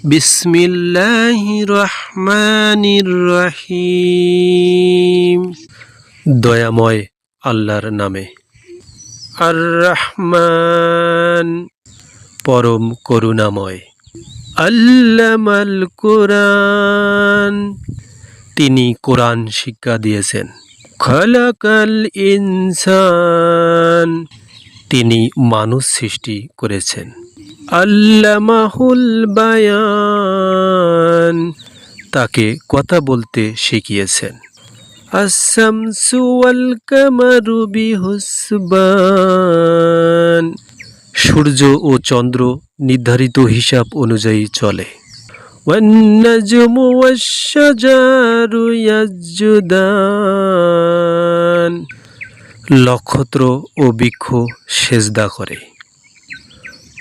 বিসমিল্লাহির রহমানির রহিম। দয়াময় আল্লাহর নামে। আর রহমান, পরম করুণাময়। আল্লামাল কুরআন, তিনি কোরআন শিক্ষা দিয়েছেন। খালাকাল ইনসান, তিনি মানুষ সৃষ্টি করেছেন। আল্লামাহুল বায়ান, তাকে কথা বলতে শিখিয়েছেন। আশ-শামসু ওয়াল কামারু বিহুসবান, সূর্য ও চন্দ্র নির্ধারিত হিসাব অনুযায়ী চলে। ওয়ান নাজমু ওয়াশ-শাজারু ইয়াসজুদান, নক্ষত্র ও বৃক্ষ সেজদা করে।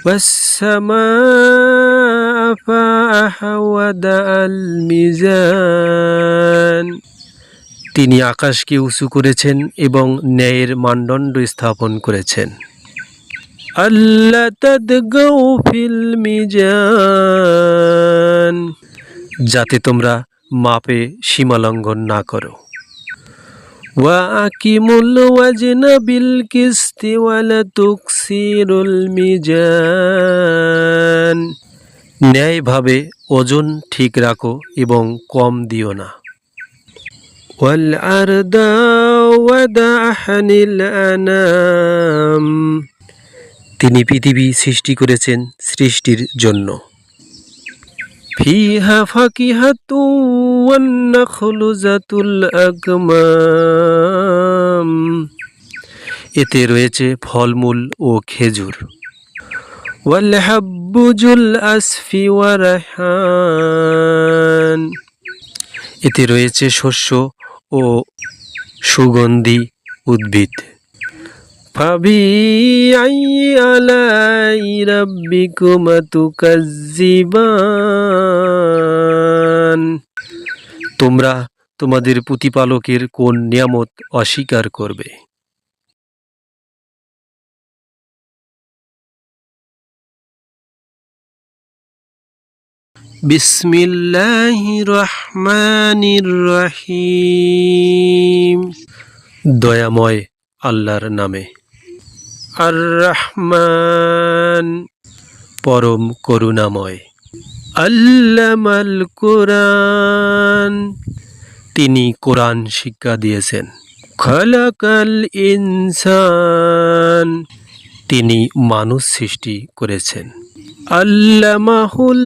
ওয়াস-সামাআ ফাআহা ওয়াদাআল মিজান, তিনি আকাশকে উঁচু করেছেন এবং ন্যায়ের মানদণ্ড স্থাপন করেছেন। আল্লা তাতগাউ ফিল মিজান, যাতে তোমরা মাপে সীমালঙ্ঘন না করো। ওয়া আকিমুল ওয়াজনা বিল কিসতি ওয়া লা তুকসিরুল মিজান, ন্যায়ভাবে ওজন ঠিক রাখো এবং কম দিও না। ওয়াল আরদা ওয়াদাআহা লিল আনাম, তিনি পৃথিবী সৃষ্টি করেছেন সৃষ্টির জন্য। ফিহা ফাকিহাতু ওয়ান নাখলু যাতুল আকমাম, এতে রয়েছে ফলমূল ও খেজুর। ওয়াল হাব্বু যুল আসফি ওয়া রায়হান, এতে রয়েছে শস্য ও সুগন্ধি উদ্ভিদ। ফাবিআইয়ি আলাই রাব্বিকুমা তুকাজ্জিবান, তোমরা তোমাদের প্রতিপালকের কোন নিয়ামত অস্বীকার করবে? বিসমিল্লাহির রহমানির রহিম, দয়াময় আল্লাহর নামে। আর রহমান, পরম করুণাময়। আল্লামাল কুরআন, তিনি কোরআন শিক্ষা দিয়েছেন। খালাকাল ইনসান, তিনি মানুষ সৃষ্টি করেছেন। আল্লামাহুল